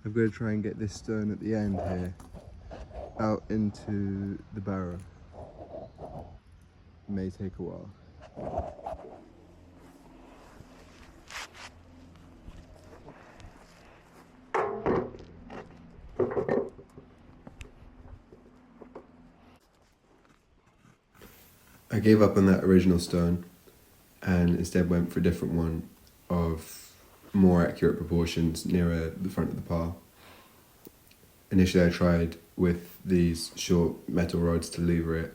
I'm going to try and get this stone at the end here out into the barrow. It may take a while. I gave up on that original stone and instead went for a different one of more accurate proportions nearer the front of the pile. Initially I tried with these short metal rods to lever it,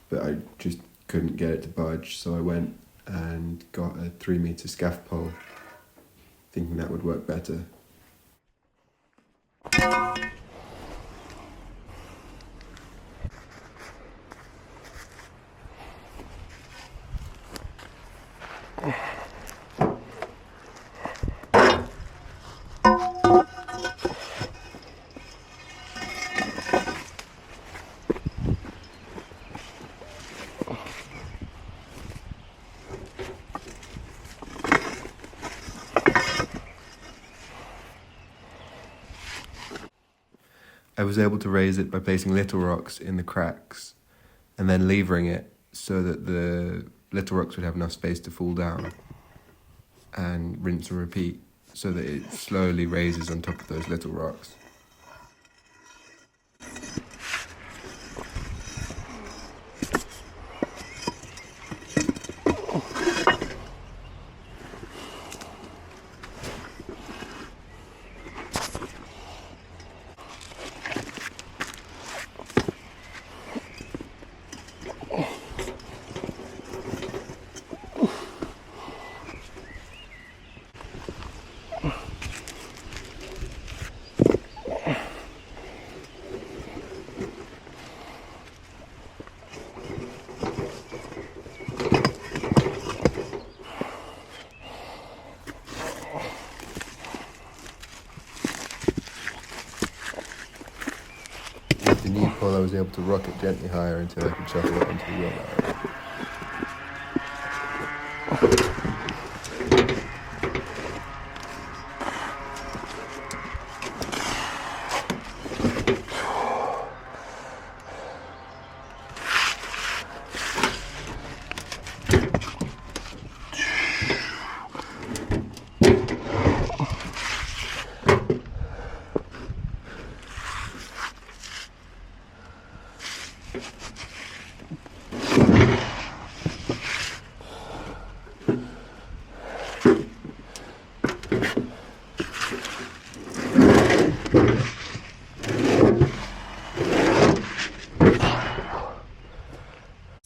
but I just couldn't get it to budge, so I went and got a 3-meter scaff pole, thinking that would work better. I was able to raise it by placing little rocks in the cracks and then levering it so that the little rocks would have enough space to fall down, and rinse and repeat so that it slowly raises on top of those little rocks. With the new pole I was able to rock it gently higher until I could shuffle it into the wheelbarrow.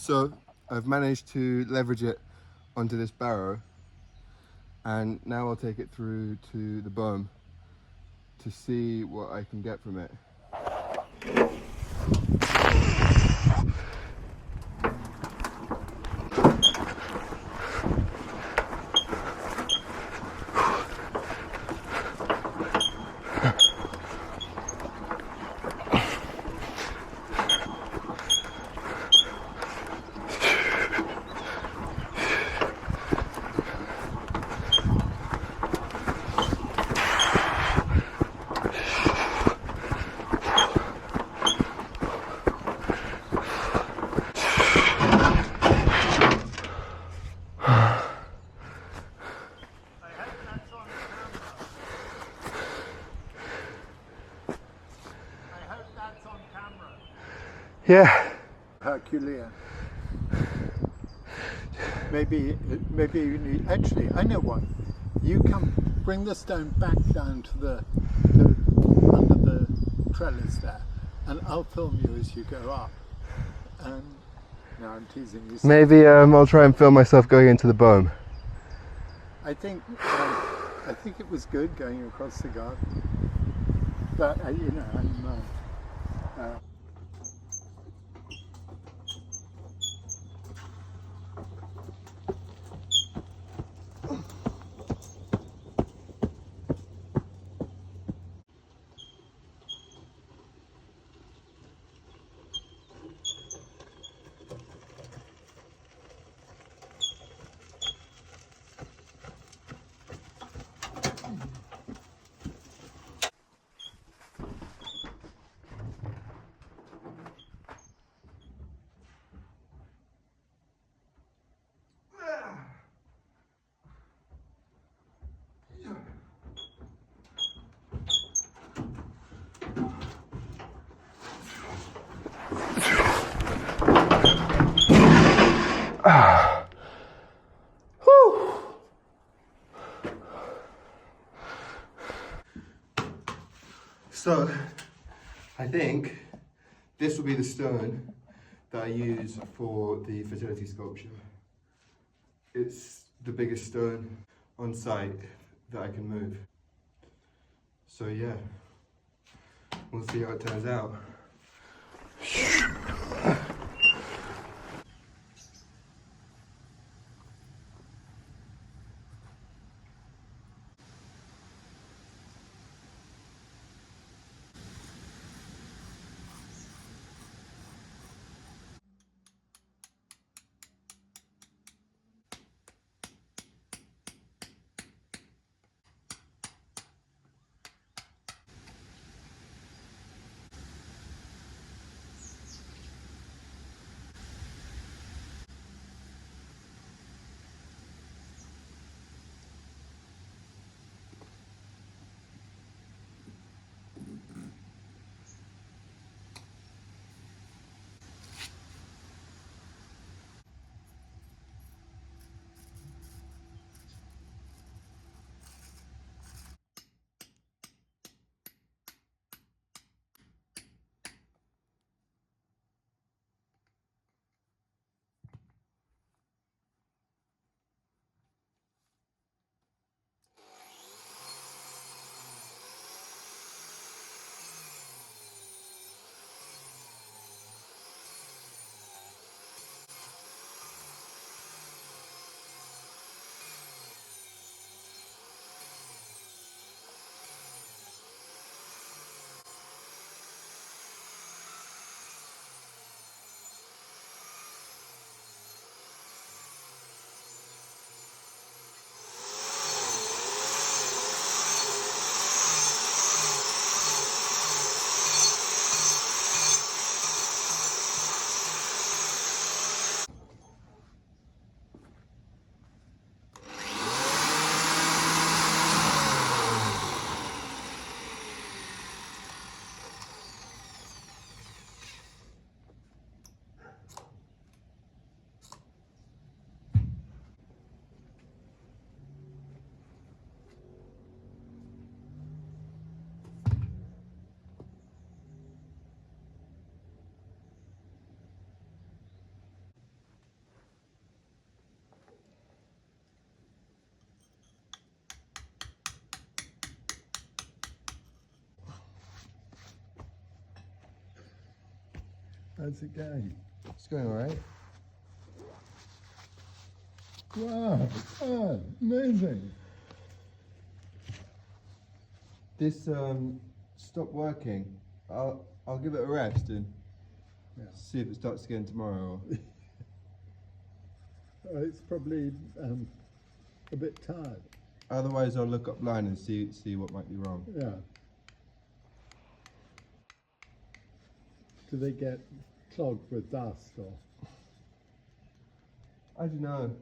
So I've managed to leverage it onto this barrow, and now I'll take it through to the boom to see what I can get from it. Yeah. Herculean. Maybe you need. Actually, I know what. You come, bring the stone back down to the under the trellis there, and I'll film you as you go up. And no, I'm teasing you. Maybe I'll try and film myself going into the boom. I think it was good going across the garden, but you know, I'm. So, I think this will be the stone that I use for the fertility sculpture. It's the biggest stone on site that I can move. So yeah, we'll see how it turns out. How's it going? It's going alright. Wow, amazing. This stopped working. I'll give it a rest and see if it starts again tomorrow. It's probably a bit tired. Otherwise, I'll look up line and see what might be wrong. Yeah. Do they get clogged with dust or? I don't know.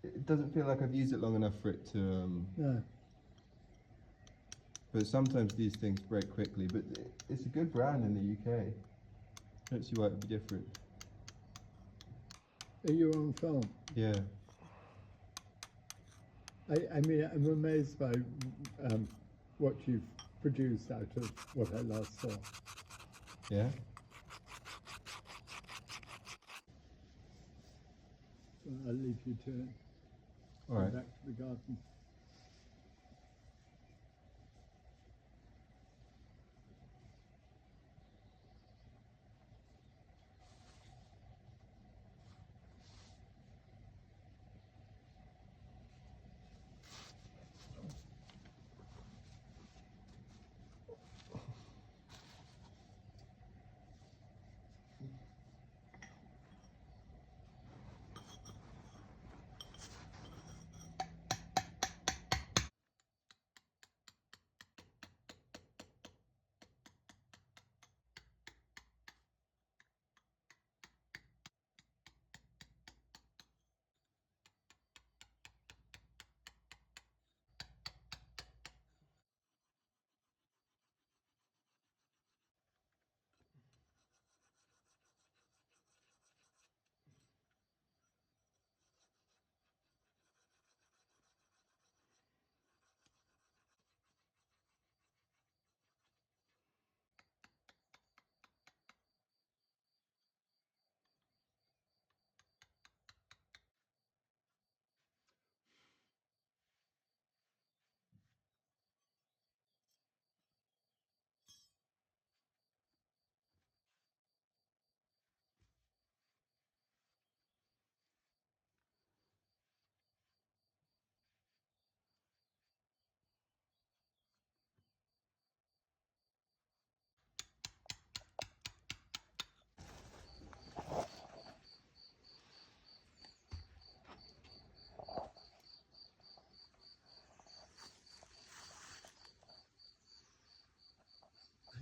It doesn't feel like I've used it long enough for it to. Yeah. But sometimes these things break quickly. But it's a good brand in the UK. I don't see why it would be different. Are you on film? Yeah. I mean, I'm amazed by what you've produced out of what I last saw. Yeah. So I'll leave you to it. All right. Go back to the garden.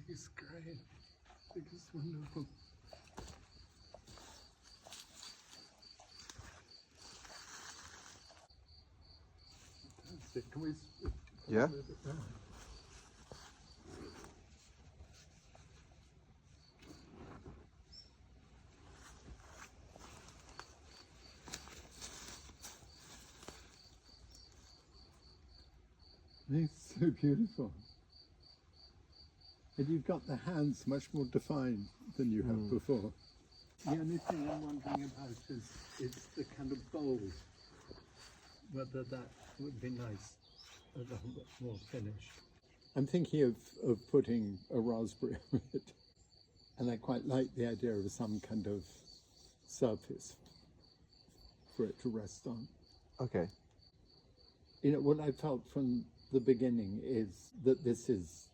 it's great. I think it's wonderful. Fantastic. Can we? Yeah. Move it down? It's so beautiful. And you've got the hands much more defined than you have before. The only thing I'm wondering about is the kind of bowl. Whether that would be nice, a little bit more finished. I'm thinking of putting a raspberry on it. And I quite like the idea of some kind of surface for it to rest on. Okay. You know, what I felt from the beginning is that this is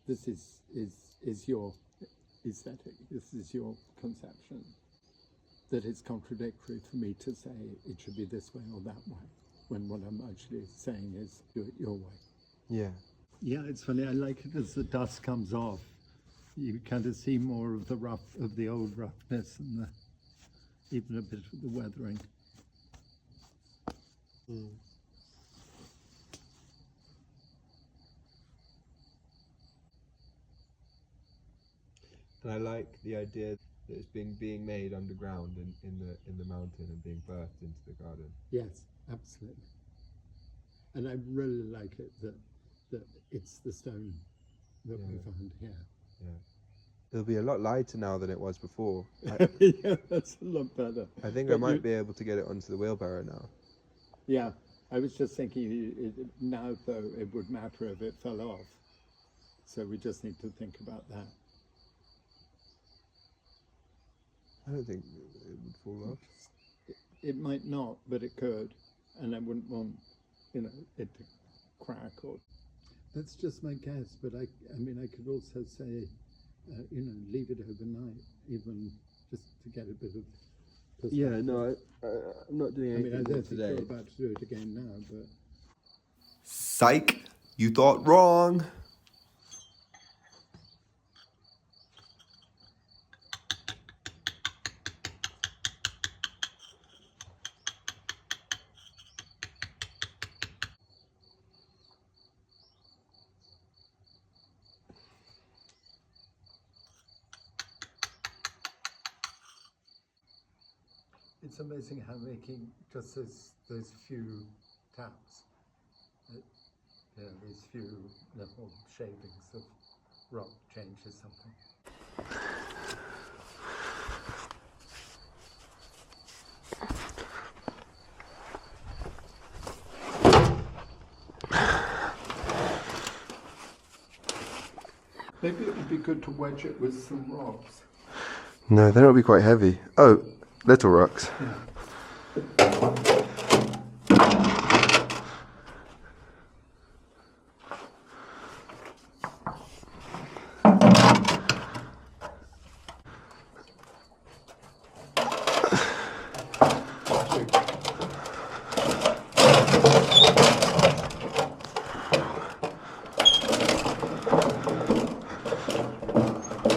your aesthetic, this is your conception, that it's contradictory for me to say it should be this way or that way, when what I'm actually saying is do it your way. Yeah. Yeah, it's funny, I like it as the dust comes off. You kind of see more of the old roughness and even a bit of the weathering. And I like the idea that it's being made underground in the mountain and being birthed into the garden. Yes, absolutely. And I really like it that it's the stone that we found here. Yeah. It'll be a lot lighter now than it was before. Yeah, that's a lot better. I think I might be able to get it onto the wheelbarrow now. Yeah, I was just thinking now though it would matter if it fell off. So we just need to think about that. I don't think it would fall off. It might not, but it could, and I wouldn't want, it to crack or. That's just my guess, but I mean, I could also say, leave it overnight, even just to get a bit of perspective. Yeah, no, I'm not doing anything I don't think today. you're about to do it again now, but. Psych! You thought wrong! It's amazing how making just those few taps, these few little shavings of rock changes something. Maybe it would be good to wedge it with some rocks. No, then it'll be quite heavy. Oh, little rocks. Yeah.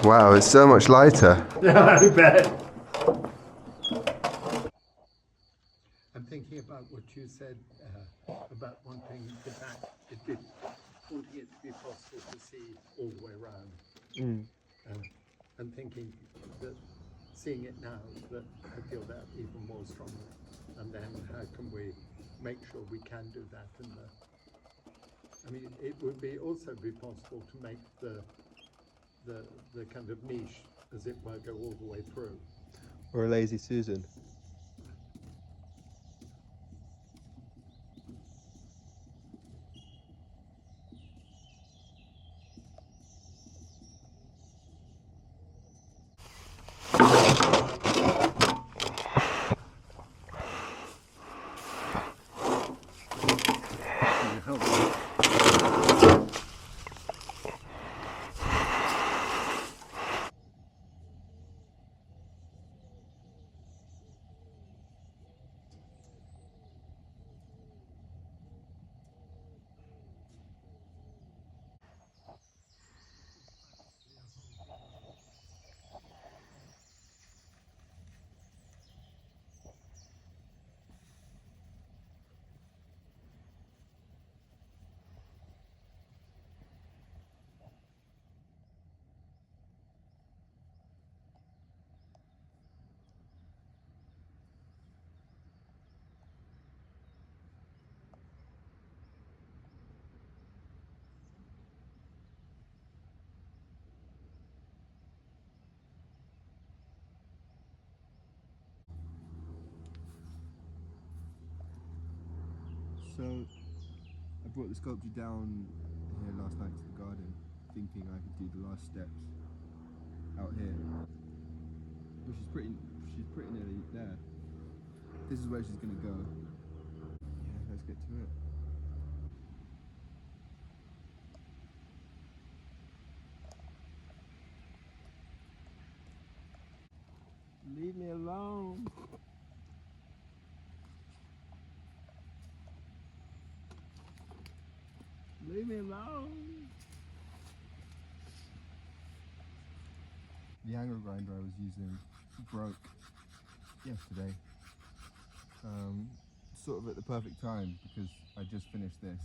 Wow, it's so much lighter. Yeah, I bet. I'm thinking about what you said about wanting wanting it to be possible to see all the way around. I'm thinking that seeing it now, that I feel that even more strongly. And then how can we make sure we can do that? It would also be possible to make the kind of niche, as it were, go all the way through. Or a lazy Susan. So I brought the sculpture down here last night to the garden, thinking I could do the last steps out here. But she's pretty nearly there. This is where she's gonna go. Yeah, let's get to it. Leave me alone. Leave me alone. The angle grinder I was using broke yesterday. Sort of at the perfect time because I just finished this.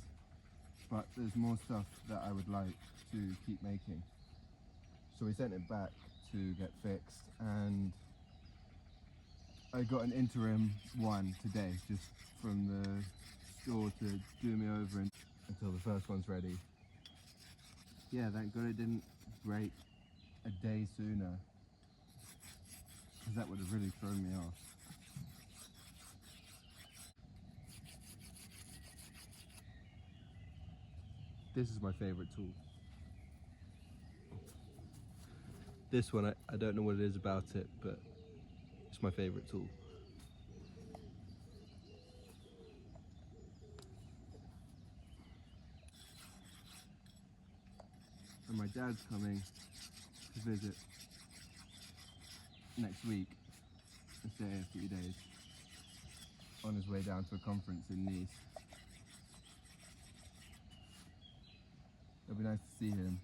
But there's more stuff that I would like to keep making. So we sent it back to get fixed, and I got an interim one today, just from the store to do me over until the first one's ready. Yeah, thank God it didn't break a day sooner, because that would have really thrown me off. This is my favourite tool. This one, I don't know what it is about it, but it's my favourite tool. And my dad's coming to visit next week and stay a few days on his way down to a conference in Nice. It'll be nice to see him.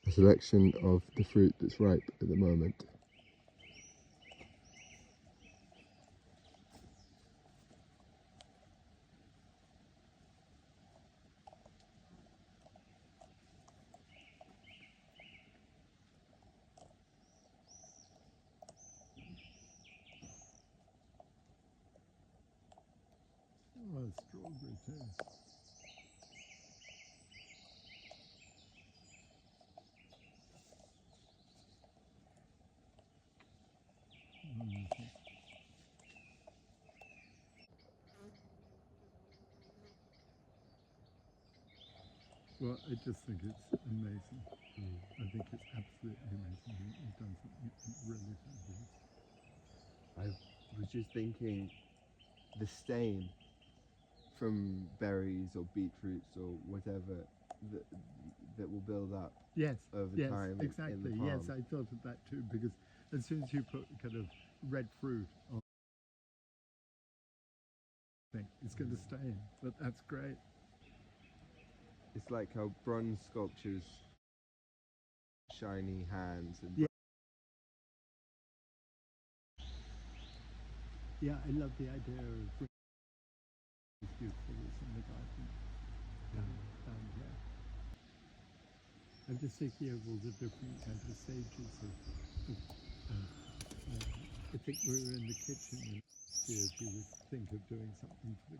A selection of the fruit that's ripe at the moment. Oh, strawberry too. Well, I just think it's amazing. I think it's absolutely amazing. You've done something really fabulous. I was just thinking the stain from berries or beetroots or whatever that, that will build up Yes, over yes, time exactly. in the palm. Yes, I thought of that too, because as soon as you put kind of red fruit on thing, it's going to stain. But that's great. It's like how bronze sculptures, shiny hands, and Yeah. Yeah, I love the idea of bringing these beautiful is in the garden down here. I'm just thinking of all the different kind of stages I think we were in the kitchen and if you would think of doing something for the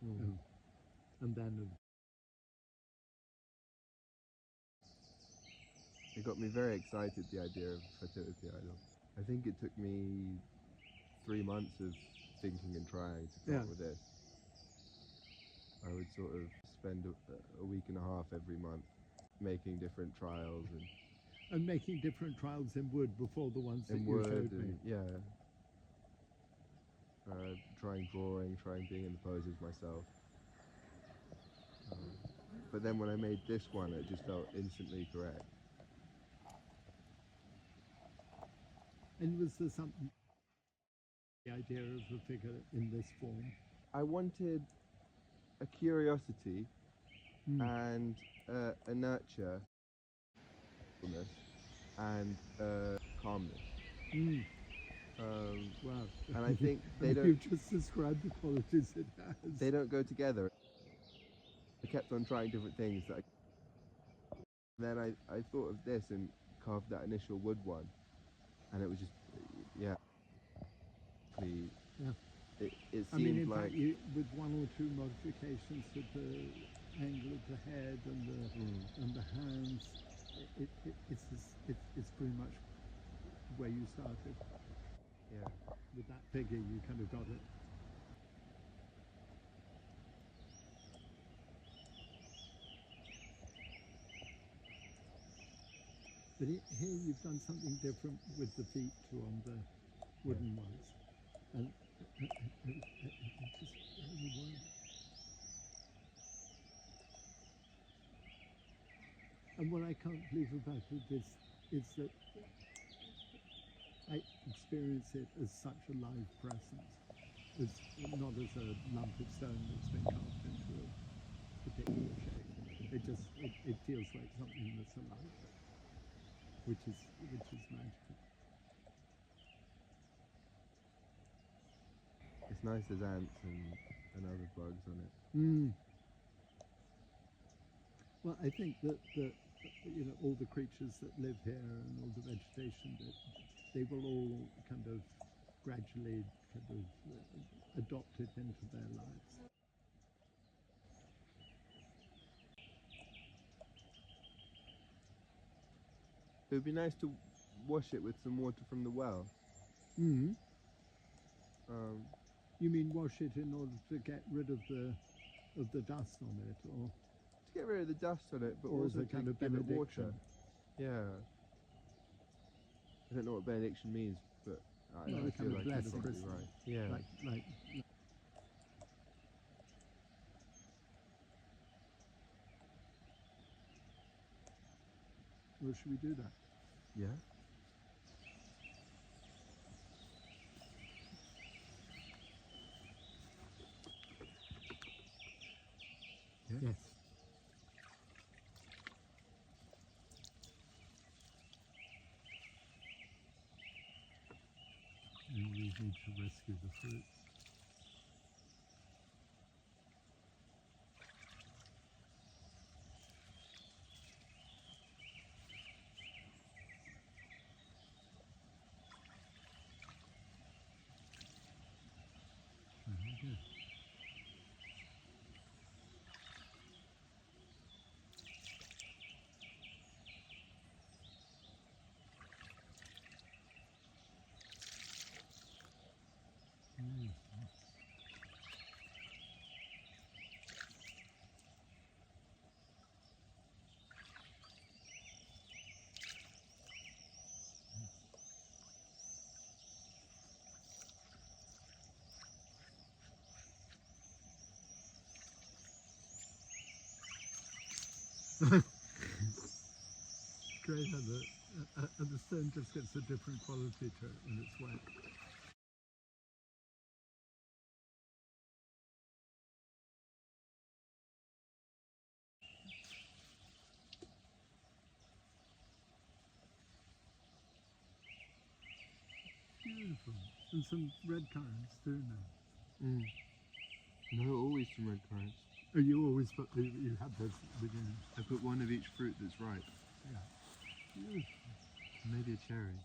garden. And then it got me very excited, the idea of fertility idol. I think it took me 3 months of thinking and trying to come up with this. I would sort of spend a week and a half every month making different trials and making different trials in wood before the ones that in you wood showed me. and yeah, trying drawing, trying being in the poses myself. But then when I made this one, it just felt instantly correct. And was there something, the idea of a figure in this form? I wanted a curiosity and a nurture, and calmness. Wow. And I think you just described the qualities it has. they don't go together. I kept on trying different things. Then I thought of this and carved that initial wood one, and it was just, yeah. It seemed in like fact, with one or two modifications to the angle of the head and the hands, it's pretty much where you started. yeah. With that figure, you kind of got it. But here you've done something different with the feet to on the wooden ones. And it just really worked. And what I can't believe about it is that I experience it as such a live presence, as not as a lump of stone that's been carved into a particular shape. It feels like something that's alive, which is magical. It's nice there's ants and other bugs on it. Well, I think that all the creatures that live here and all the vegetation, that they will all kind of gradually kind of adopt it into their lives. It would be nice to wash it with some water from the well. You mean wash it in order to get rid of the dust on it, or To get rid of the dust on it, but or also the to kind of give it water. benediction? Yeah. I don't know what benediction means, but I The feel kind of like you're blessing, probably right. Yeah. like. Well, should we do that? Yeah. Yes. And we need to rescue the fruits. Good. Great how the stone just gets a different quality to it when it's wet. And some red currants too now. Mm. No, always some red currants. Oh, you always put you have those within. I put one of each fruit that's ripe. Yeah. Beautiful. Maybe a cherry.